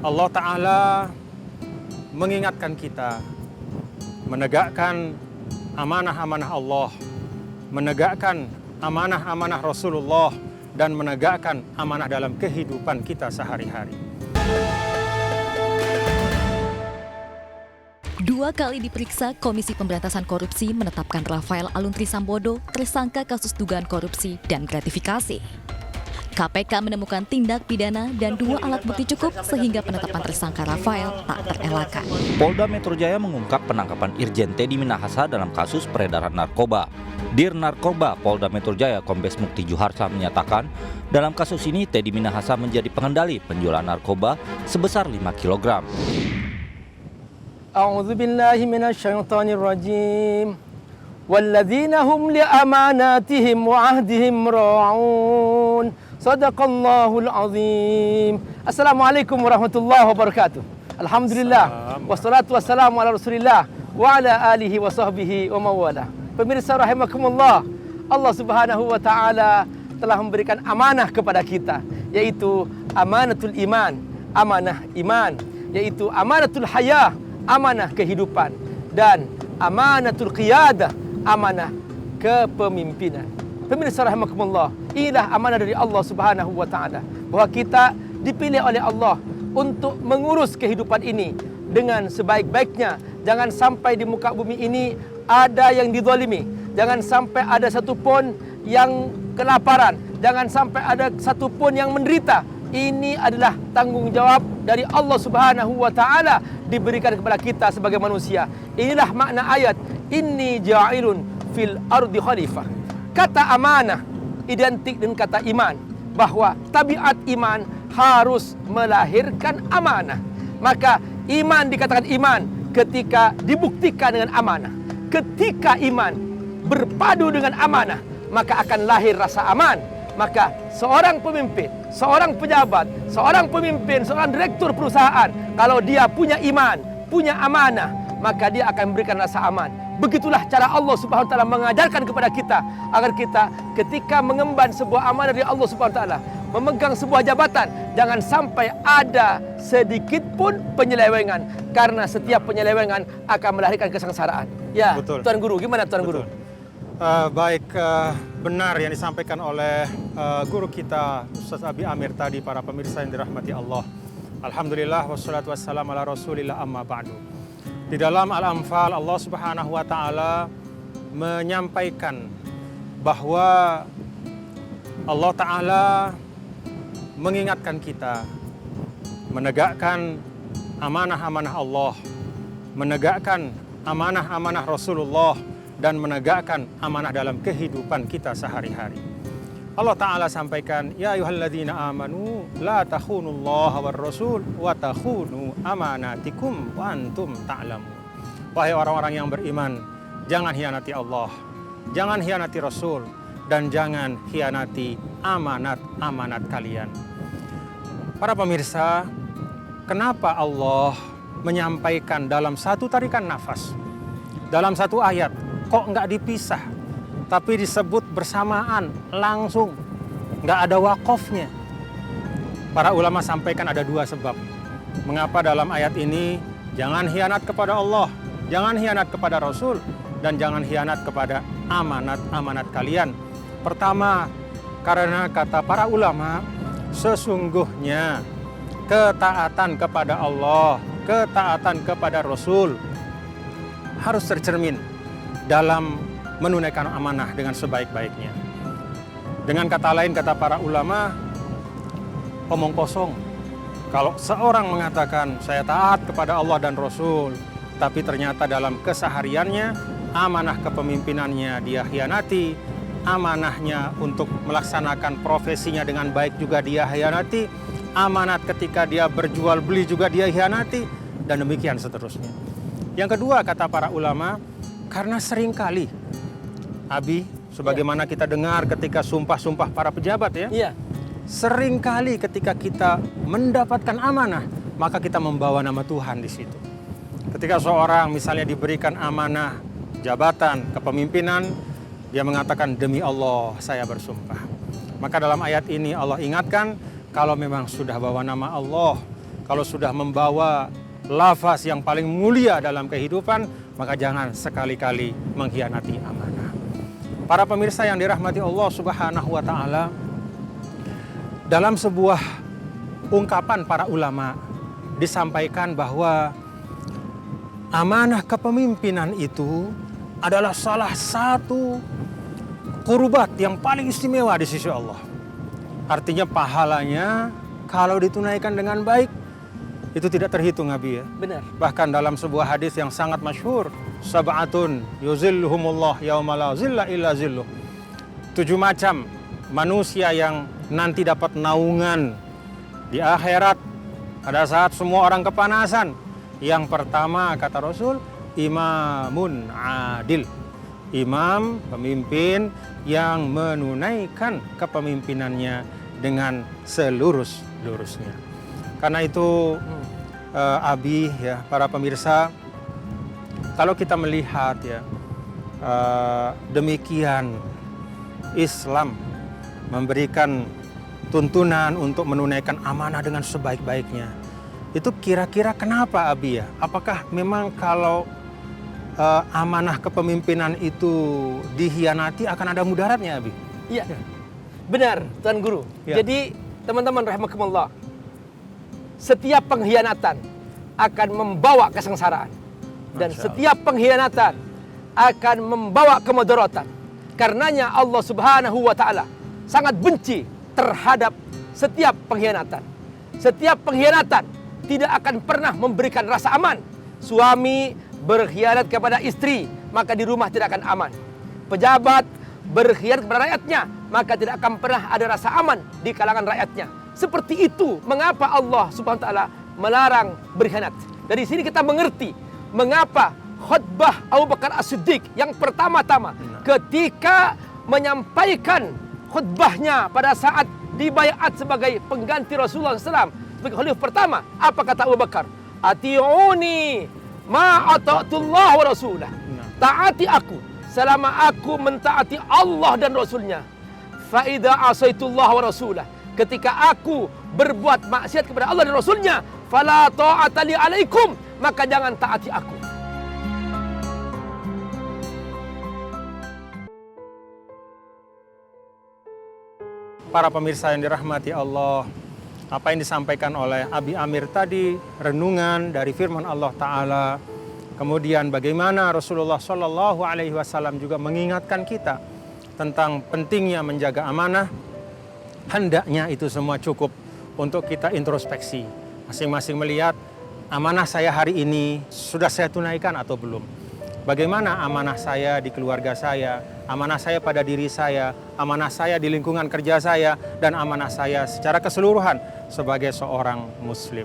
Allah Ta'ala mengingatkan kita menegakkan amanah-amanah Allah, menegakkan amanah-amanah Rasulullah, dan menegakkan amanah dalam kehidupan kita sehari-hari. 2 kali diperiksa, Komisi Pemberantasan Korupsi menetapkan Rafael Aluntri Sambodo tersangka kasus dugaan korupsi dan gratifikasi. KPK menemukan tindak pidana dan 2 alat bukti cukup sehingga penetapan tersangka Rafael tak terelakkan. Polda Metro Jaya mengungkap penangkapan Irjen Teddy Minahasa dalam kasus peredaran narkoba. Dir Narkoba Polda Metro Jaya Kombes Mukti Juharsa menyatakan, dalam kasus ini Teddy Minahasa menjadi pengendali penjualan narkoba sebesar 5 kg. A'udzubillahi minasyaitonirrajim. Walladzina hum liamanatihim wa ahdihim ra'un. Sadaqallahul azim. Assalamualaikum warahmatullahi wabarakatuh. Alhamdulillah. Wassalatu wassalamu ala Rasulillah wa ala alihi wa sahbihi wa mawala. Pemirsa rahimakumullah, Allah Subhanahu wa taala telah memberikan amanah kepada kita, yaitu amanatul iman, amanah iman, yaitu amanatul hayah, amanah kehidupan, dan amanatul qiyadah, amanah kepemimpinan. Pemirsa rahimakumullah, inilah amanah dari Allah Subhanahu wa taala, bahwa kita dipilih oleh Allah untuk mengurus kehidupan ini dengan sebaik-baiknya. Jangan sampai di muka bumi ini ada yang dizalimi, jangan sampai ada satupun yang kelaparan, jangan sampai ada satupun yang menderita. Ini adalah tanggung jawab dari Allah Subhanahu wa taala diberikan kepada kita sebagai manusia. Inilah makna ayat inni ja'ilun fil ardi khalifah. Kata amanah identik dengan kata iman, bahwa tabiat iman harus melahirkan amanah. Maka iman dikatakan iman ketika dibuktikan dengan amanah. Ketika iman berpadu dengan amanah, maka akan lahir rasa aman. Maka seorang pemimpin, seorang pejabat, seorang pemimpin, seorang direktur perusahaan, kalau dia punya iman, punya amanah, maka dia akan memberikan rasa aman. Begitulah cara Allah Subhanahu wa taala mengajarkan kepada kita agar kita ketika mengemban sebuah amanah dari Allah Subhanahu wa taala, memegang sebuah jabatan, jangan sampai ada sedikit pun penyelewengan, karena setiap penyelewengan akan melahirkan kesengsaraan. Ya, betul. Tuan Guru, gimana Tuan Guru? Benar yang disampaikan oleh guru kita Ustaz Abi Amir tadi, para pemirsa yang dirahmati Allah. Alhamdulillah wassalatu wassalamu ala Rasulillah amma ba'du. Di dalam Al-Anfal Allah Subhanahu wa taala menyampaikan bahwa Allah taala mengingatkan kita menegakkan amanah-amanah Allah, menegakkan amanah-amanah Rasulullah, dan menegakkan amanah dalam kehidupan kita sehari-hari. Allah Ta'ala sampaikan, ya ayyuhalladzina amanu la takhunullaha war rasul wa takhunu amanatikum wa antum ta'lamun. Wahai orang-orang yang beriman, jangan hianati Allah, jangan hianati Rasul, dan jangan hianati amanat-amanat kalian. Para pemirsa, kenapa Allah menyampaikan dalam satu tarikan nafas, dalam satu ayat, kok nggak dipisah, tapi disebut bersamaan langsung, nggak ada wakofnya? Para ulama sampaikan ada 2 sebab. Mengapa dalam ayat ini jangan hianat kepada Allah, jangan hianat kepada Rasul, dan jangan hianat kepada amanat-amanat kalian. Pertama, karena kata para ulama, sesungguhnya ketaatan kepada Allah, ketaatan kepada Rasul harus tercermin dalam menunaikan amanah dengan sebaik-baiknya. Dengan kata lain, kata para ulama, omong kosong. Kalau seorang mengatakan saya taat kepada Allah dan Rasul, tapi ternyata dalam kesehariannya, amanah kepemimpinannya dia hianati, amanahnya untuk melaksanakan profesinya dengan baik juga dia hianati, amanat ketika dia berjual beli juga dia hianati, dan demikian seterusnya. Yang kedua, kata para ulama, karena seringkali, Abi, sebagaimana kita dengar ketika sumpah-sumpah para pejabat ya, seringkali ketika kita mendapatkan amanah, maka kita membawa nama Tuhan di situ. Ketika seorang misalnya diberikan amanah jabatan kepemimpinan, dia mengatakan demi Allah saya bersumpah. Maka dalam ayat ini Allah ingatkan, kalau memang sudah bawa nama Allah, kalau sudah membawa lafaz yang paling mulia dalam kehidupan, maka jangan sekali-kali mengkhianati amanah. Para pemirsa yang dirahmati Allah Subhanahu wa taala, dalam sebuah ungkapan para ulama disampaikan bahwa amanah kepemimpinan itu adalah salah satu qurbat yang paling istimewa di sisi Allah. Artinya pahalanya kalau ditunaikan dengan baik itu tidak terhitung, Abi ya. Benar. Bahkan dalam sebuah hadis yang sangat masyhur, sab'atun yuzilluhumullah yauma la zilla illa zilluh. 7 macam manusia yang nanti dapat naungan di akhirat pada saat semua orang kepanasan. Yang pertama kata Rasul, imamun adil. Imam, pemimpin yang menunaikan kepemimpinannya dengan selurus-lurusnya. Karena itu Abi ya, para pemirsa, kalau kita melihat ya demikian Islam memberikan tuntunan untuk menunaikan amanah dengan sebaik-baiknya. Itu kira-kira kenapa, Abi ya? Apakah memang kalau amanah kepemimpinan itu dikhianati akan ada mudaratnya, Abi? Iya. Benar, Tuan Guru. Ya. Jadi, teman-teman rahimakumullah, setiap pengkhianatan akan membawa kesengsaraan. Dan Masya Allah. setiap pengkhianatan akan membawa kemudaratan. Karenanya Allah Subhanahu wa taala sangat benci terhadap setiap pengkhianatan. Setiap pengkhianatan tidak akan pernah memberikan rasa aman. Suami berkhianat kepada istri, maka di rumah tidak akan aman. Pejabat berkhianat kepada rakyatnya, maka tidak akan pernah ada rasa aman di kalangan rakyatnya. Seperti itu mengapa Allah Subhanahu wa taala melarang berkhianat. Dari sini kita mengerti mengapa khutbah Abu Bakar As-Siddiq yang pertama-tama ketika menyampaikan khutbahnya pada saat dibaiat sebagai pengganti Rasulullah SAW sebagai khalifah pertama, apa kata Abu Bakar? Ati'uni ma ata'tullah wa rasulah. Taati aku selama aku mentaati Allah dan Rasulnya. Fa idza asaitullah wa rasulah, ketika aku berbuat maksiat kepada Allah dan Rasulnya, fala ta'ata li alaikum, maka jangan taati aku. Para pemirsa yang dirahmati Allah, apa yang disampaikan oleh Abi Amir tadi, renungan dari firman Allah Ta'ala, kemudian bagaimana Rasulullah Shallallahu Alaihi Wasallam juga mengingatkan kita tentang pentingnya menjaga amanah, hendaknya itu semua cukup untuk kita introspeksi, masing-masing melihat amanah saya hari ini sudah saya tunaikan atau belum. Bagaimana amanah saya di keluarga saya, amanah saya pada diri saya, amanah saya di lingkungan kerja saya, dan amanah saya secara keseluruhan sebagai seorang muslim.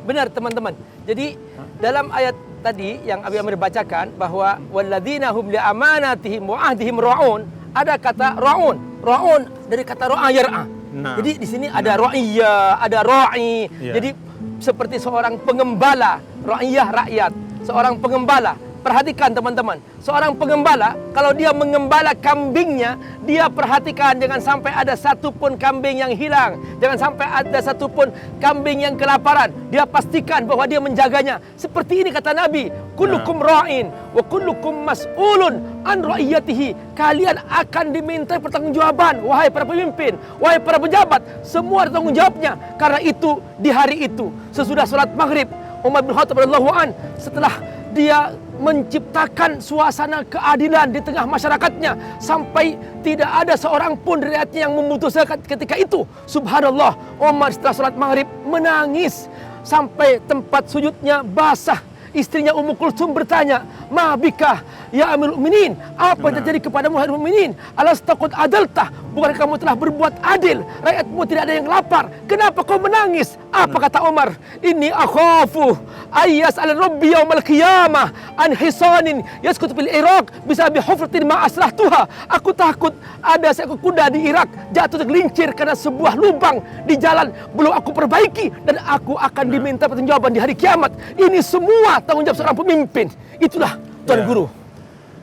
Benar teman-teman. Jadi dalam ayat tadi yang Abi Amir bacakan bahwa walladzina hum li amanatihim wa ahdihim ra'un, ada kata ra'un. Ra'un dari kata ra'a yar'a. Nah. Jadi di sini ada ra'iyah, ada ra'i. Ya. Jadi seperti seorang pengembala, ra'iyah rakyat, seorang pengembala. Perhatikan teman-teman, seorang pengembala kalau dia mengembala kambingnya, dia perhatikan jangan sampai ada satu pun kambing yang hilang, jangan sampai ada satu pun kambing yang kelaparan. Dia pastikan bahwa dia menjaganya. Seperti ini kata Nabi, kullukum ra'in wa kullukum mas'ulun an ra'iyatihi. Kalian akan diminta pertanggungjawaban, wahai para pemimpin, wahai para pejabat, semua ada tanggung jawabnya. Karena itu di hari itu sesudah salat maghrib, Umar bin Khattab radhiyallahu an, setelah dia menciptakan suasana keadilan di tengah masyarakatnya sampai tidak ada seorang pun dari rakyatnya yang memutuskan ketika itu. Subhanallah, Umar setelah salat maghrib menangis sampai tempat sujudnya basah. Istrinya Ummu Kulsum bertanya, "Ma bika ya Amirul Mukminin? Apa yang terjadi kepadamu wahai mukminin? Alastaqad adalta? Bukan kamu telah berbuat adil? Rakyatmu tidak ada yang lapar. Kenapa kau menangis?" Apa kata Umar? "Inni akhafu ayyas al-rabbi yaumal qiyamah an hisanin yaskutu fil Iraq bisa bi hufratin ma aslahtuha." Aku takut ada seekor kuda di Irak jatuh tergelincir karena sebuah lubang di jalan belum aku perbaiki dan aku akan diminta pertanggungjawaban di hari kiamat. Ini semua tanggung jawab seorang pemimpin. Itulah Tuan Guru.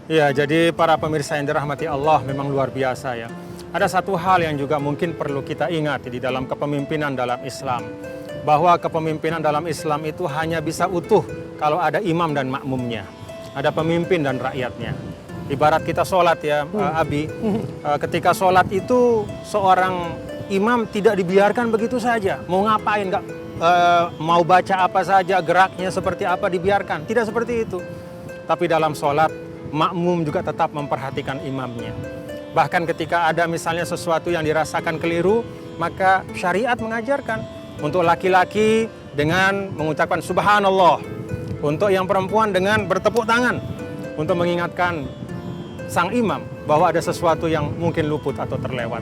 Ya, jadi para pemirsa yang dirahmati Allah memang luar biasa ya. Ada satu hal yang juga mungkin perlu kita ingat di dalam kepemimpinan dalam Islam. bahwa kepemimpinan dalam Islam itu hanya bisa utuh kalau ada imam dan makmumnya, ada pemimpin dan rakyatnya. Ibarat kita sholat ya, Abi, ketika sholat itu seorang imam tidak dibiarkan begitu saja, mau ngapain, nggak mau baca apa saja, geraknya seperti apa dibiarkan, tidak seperti itu. Tapi dalam sholat, makmum juga tetap memperhatikan imamnya. Bahkan ketika ada misalnya sesuatu yang dirasakan keliru, maka syariat mengajarkan untuk laki-laki dengan mengucapkan subhanallah, untuk yang perempuan dengan bertepuk tangan, untuk mengingatkan sang imam bahwa ada sesuatu yang mungkin luput atau terlewat.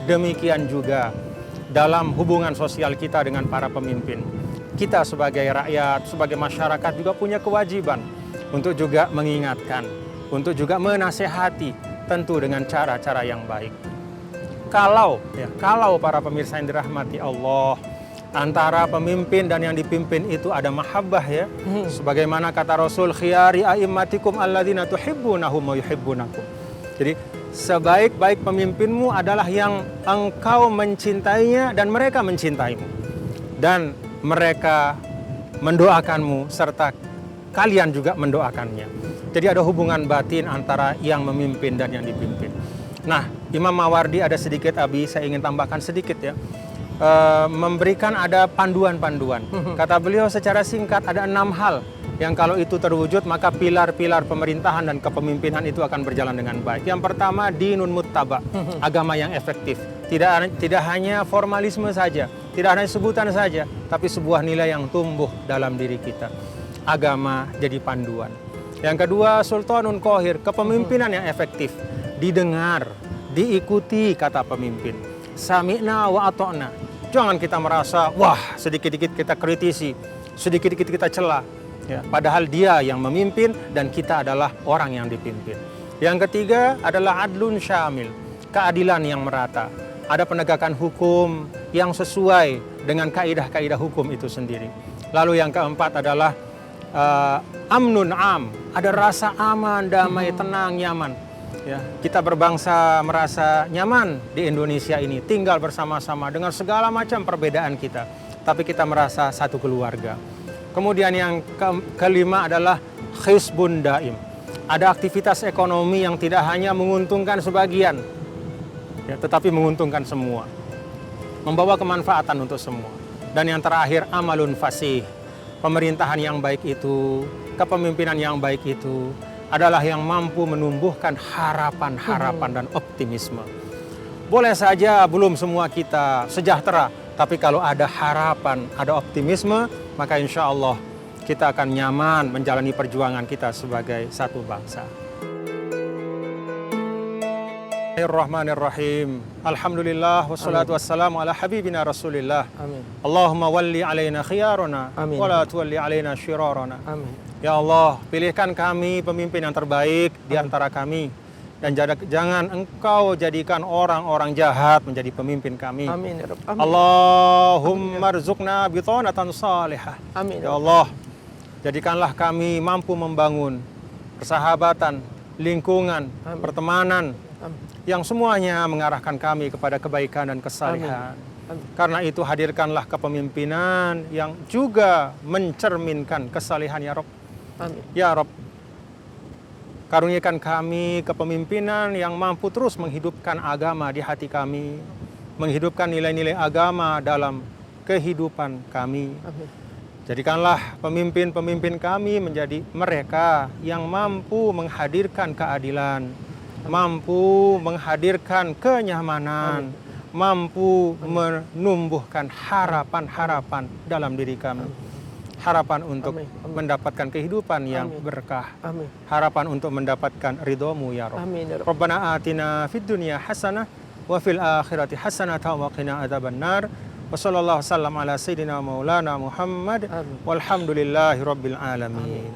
Demikian juga dalam hubungan sosial kita dengan para pemimpin. Kita sebagai rakyat, sebagai masyarakat juga punya kewajiban untuk juga mengingatkan, untuk juga menasehati, tentu dengan cara-cara yang baik. Kalau para pemirsa yang dirahmati Allah, antara pemimpin dan yang dipimpin itu ada mahabbah ya. Sebagaimana kata Rasul, khiyari a'immatikum alladzina tuhibbunahum wa yuhibbunakum. Jadi sebaik-baik pemimpinmu adalah yang engkau mencintainya dan mereka mencintaimu. Dan mereka mendoakanmu serta kalian juga mendoakannya. Jadi ada hubungan batin antara yang memimpin dan yang dipimpin. Nah, Imam Mawardi ada sedikit, Abi, saya ingin tambahkan sedikit ya. Memberikan ada panduan-panduan. Kata beliau secara singkat ada 6 hal yang kalau itu terwujud maka pilar-pilar pemerintahan dan kepemimpinan itu akan berjalan dengan baik. Yang pertama, dinun muttaba, agama yang efektif. Tidak hanya formalisme saja, tidak hanya sebutan saja, tapi sebuah nilai yang tumbuh dalam diri kita. Agama jadi panduan. Yang kedua, sultanun qahir, kepemimpinan yang efektif. Didengar, diikuti kata pemimpin. Sami'na wa ata'na. Jangan kita merasa, wah sedikit-dikit kita kritisi, sedikit-dikit kita cela. Ya, padahal dia yang memimpin dan kita adalah orang yang dipimpin. Yang ketiga adalah adlun syamil, keadilan yang merata. Ada penegakan hukum yang sesuai dengan kaidah-kaidah hukum itu sendiri. Lalu yang keempat adalah amnun am, ada rasa aman, damai, tenang, nyaman. Ya, kita berbangsa merasa nyaman di Indonesia ini, tinggal bersama-sama dengan segala macam perbedaan kita, tapi kita merasa satu keluarga. Kemudian yang kelima adalah khisbun daim. Ada aktivitas ekonomi yang tidak hanya menguntungkan sebagian, ya, tetapi menguntungkan semua, membawa kemanfaatan untuk semua. Dan yang terakhir, amalun fasih. Pemerintahan yang baik itu, kepemimpinan yang baik itu adalah yang mampu menumbuhkan harapan-harapan dan optimisme. Boleh saja belum semua kita sejahtera, tapi kalau ada harapan, ada optimisme, maka insya Allah kita akan nyaman menjalani perjuangan kita sebagai satu bangsa. Bismillahirrahmanirrahim. Alhamdulillah wassalatu wassalamu ala habibina Rasulillah. Amin. Allahumma walli alaina khiyarana wa la tuwalli alaina syirarana. Amin. Ya Allah, pilihkan kami pemimpin yang terbaik di antara kami dan jangan Engkau jadikan orang-orang jahat menjadi pemimpin kami. Amin. Allahumma rzuqna bitanatan salihah. Amin. Ya Allah, jadikanlah kami mampu membangun persahabatan, lingkungan, pertemanan yang semuanya mengarahkan kami kepada kebaikan dan kesalihan. Karena itu hadirkanlah kepemimpinan yang juga mencerminkan kesalihan ya Rabb. Amin. Ya Rabb, karuniakan kami kepemimpinan yang mampu terus menghidupkan agama di hati kami, menghidupkan nilai-nilai agama dalam kehidupan kami. Amin. Jadikanlah pemimpin-pemimpin kami menjadi mereka yang mampu menghadirkan keadilan, mampu menghadirkan kenyamanan, mampu menumbuhkan harapan-harapan dalam diri kami. Harapan untuk mendapatkan kehidupan yang berkah. Harapan untuk mendapatkan ridho-Mu ya Rabb. Rabbana atina fid dunya hasanah wa fil akhirati hasanah wa qina adzabannar. Wa sallallahu sallam ala sayyidina maulana Muhammad walhamdulillahi rabbil alamin.